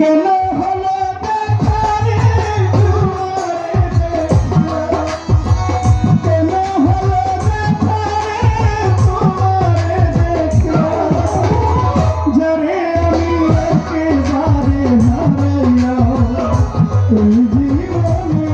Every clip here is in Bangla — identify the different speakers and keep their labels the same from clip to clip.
Speaker 1: কেন হলো দেখা রে কেন হলো দেখা রে তোমারে দেখা যারে আমি একেবারে হারাইয়া এই জীবনে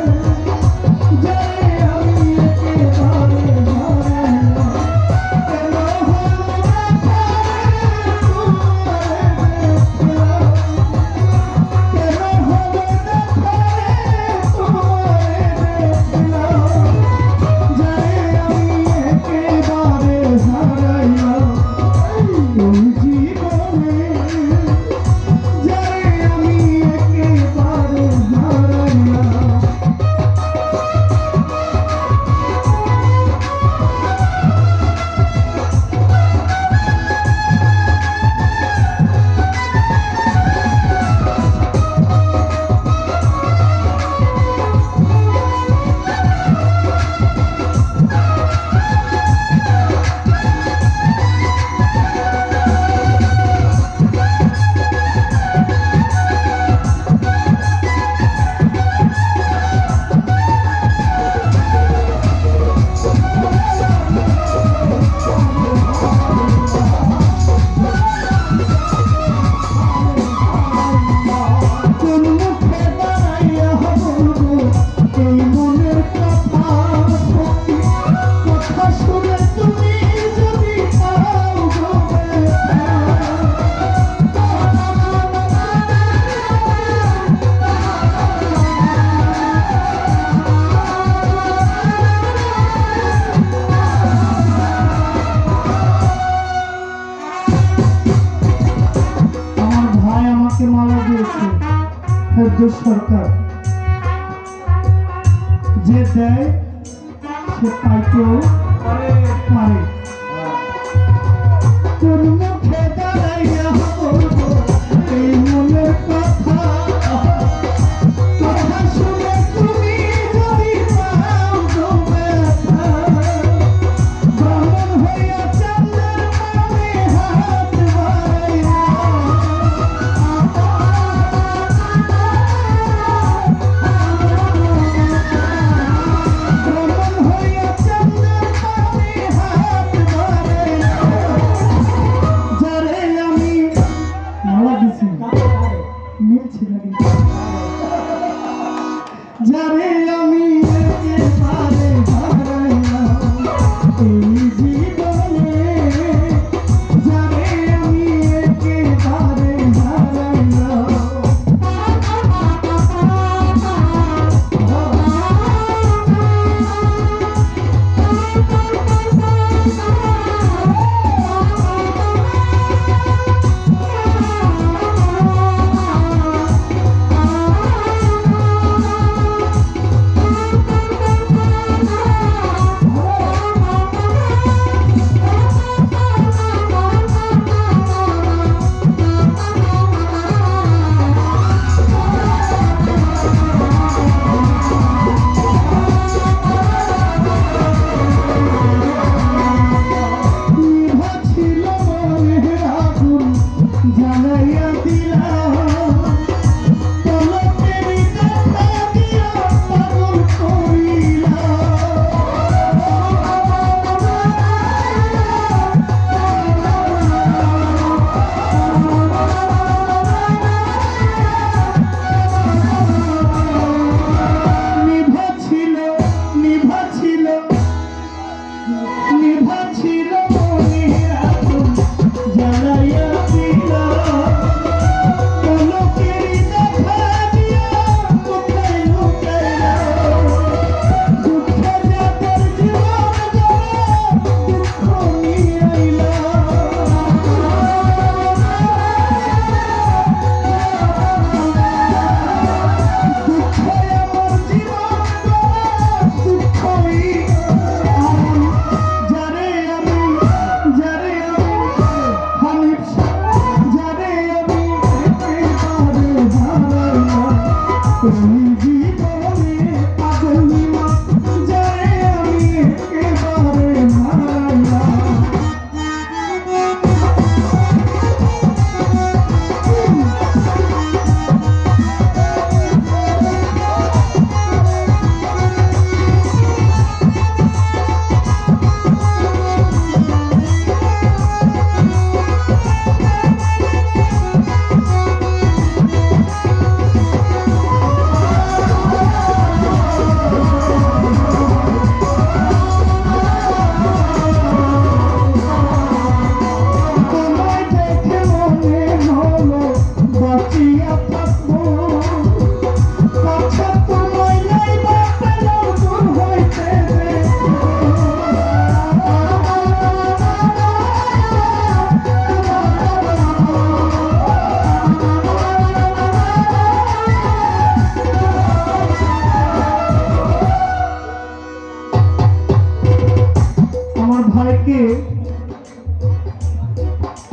Speaker 1: যারে আমি একেবারে হারাইয়া কেন হলো দেখা রে মালা দিয়েছে ফেরদৌস সরকার যে দেয় সে পাইতেও পারে কোন মুখে দাঁড়াইয়া বলবো এই মনের কথা কথা শুনে তুমি যদি পাও গো ব্যথা ব্রাহ্মণ হইয়া চাঁদের মানে হাত বাড়াইয়া যারে আমি একেবারে হারাইলাম এই জীবনে যারে আমি একেবারে হারাইলাম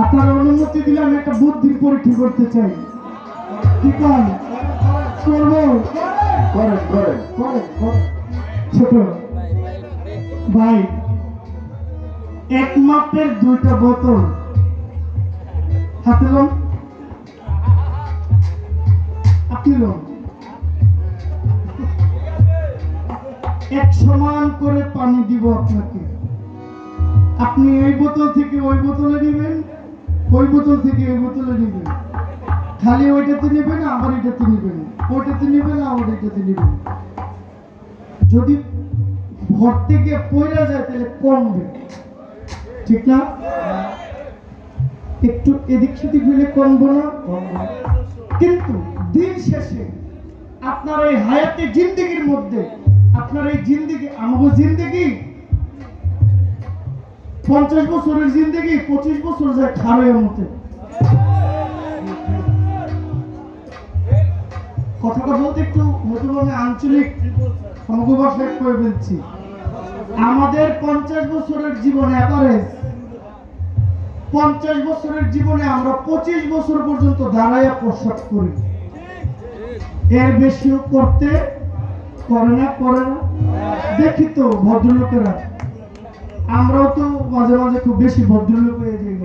Speaker 1: আপনার অনুমতি দিলে আমি একটা বুদ্ধির পরীক্ষা করতে চাই। কি কাজ করবো?
Speaker 2: করেন করেন
Speaker 1: করেন, করেন। ছোট ভাই, এক মাপের দুইটা বোতল হাতে লোন, আপনি লোন, এক সমান করে পানি দিব আপনাকে। আপনি এই বোতল থেকে ওই বোতলে নেবেন, ওই বোতল থেকে এই বোতলে নেবেন। খালি ওইটাতে নেবেন, আবার এটাতে নেবেন, ওইটাতে নেবেন, আবার এটাতে নেবেন। যদি ভর থেকে পয়রা যায় তাহলে কমবে, ঠিক না? একটু এদিক সেদিক হইলে কমবো না? কিন্তু দিন শেষে আপনার এই হায়াতে জিন্দেগির মধ্যে, আপনার এই জিন্দেগি, আমাকে জিন্দেগি 50 বছরের জিন্দেগি 25 বছর যায় খারের মধ্যে। কথাটা বলতে একটু হয়তো মানে আঞ্চলিক আমাকে ভাষায় করে বলছি। আমাদের 50 বছরের জীবনে এভারেজ 50 বছরের জীবনে আমরা 25 বছর পর্যন্ত দাঁড়াইয়া প্রস্রাব করি। এর বেশিও করতে করে না, করে না। দেখি তো ভদ্রলোকেরা, আমরাও তো মাঝে মাঝে খুব বেশি ভদ্রলোক হয়ে যাই।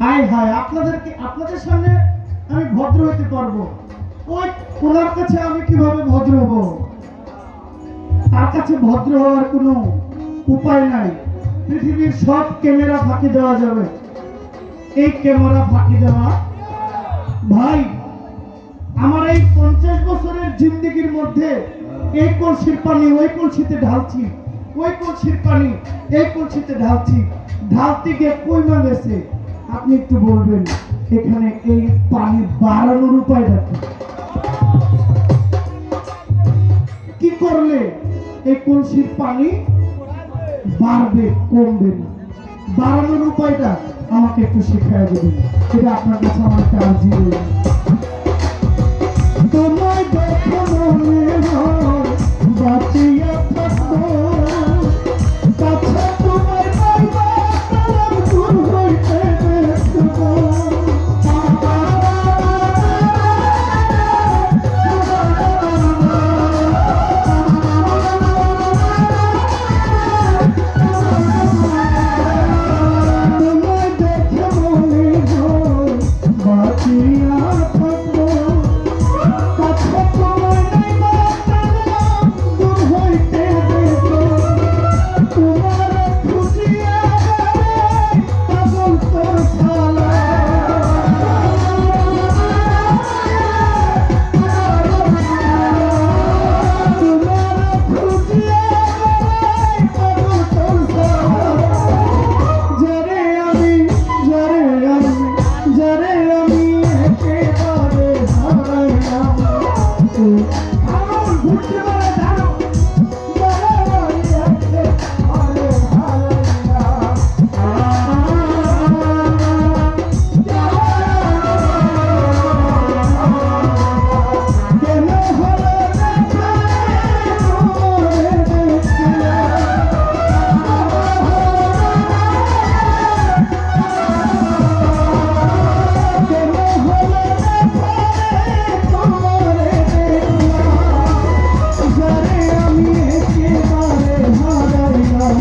Speaker 1: হাই হাই, আপনাদেরকে, আপনাদের সামনে আমি ভদ্র হতে পারবো, ওই ওনার কাছে আমি কিভাবে ভদ্র হব? তার কাছে ভদ্র হওয়ার কোনো উপায় নাই। পৃথিবীর সব ক্যামেরা ফাঁকি দেওয়া যাবে, এই ক্যামেরা ফাঁকি দেওয়া। ভাই, আমার এই 50 বছরের জিন্দেগির মধ্যে এই কলসির পানি ওই কলসিতে ঢালছি, ওই কলসির পানি এই কলসিতে ঢালছি, ঢালতে গিয়ে কইমা গেছে। আপনি একটু বলবেন এখানে এই পানি বাড়ানোর উপায়টা কি? কি করলে এই কলসির পানি বাড়বে, কমবে না? বাড়ানোর উপায়টা আমাকে একটু শিখিয়ে দেবেন, এটা আপনার কাছে আমার একটা আর্জি রইল। তোমায় দেখো মনে হয় বাঁচিয়া থাকবো, কাছে তোমায় পাইবা তার দূর হইতে দেখবো। তোমায় দেখে মনে হয় বাঁচিয়া থাকবো, কাছে তোমায় পাইবা তার দূর হইতে দেখবো। তোমার খুঁজিয়া বেড়াই পাগল তোর ছালা, তোমার খুঁজিয়া বেড়াই পাগল তোর ছালা। যারে আমি, যারে আমি, যারে আমি একেবারে হারাইলাম, আমার ঘুরতে বেড়া জানো, যারে আমি একেবারে হারাইলাম। কেন হলো দেখা তোমারে দেখিয়া, কেন হলো দেখা তোমারে দেখিয়া, যারে আমি একেবারে হারাইলাম।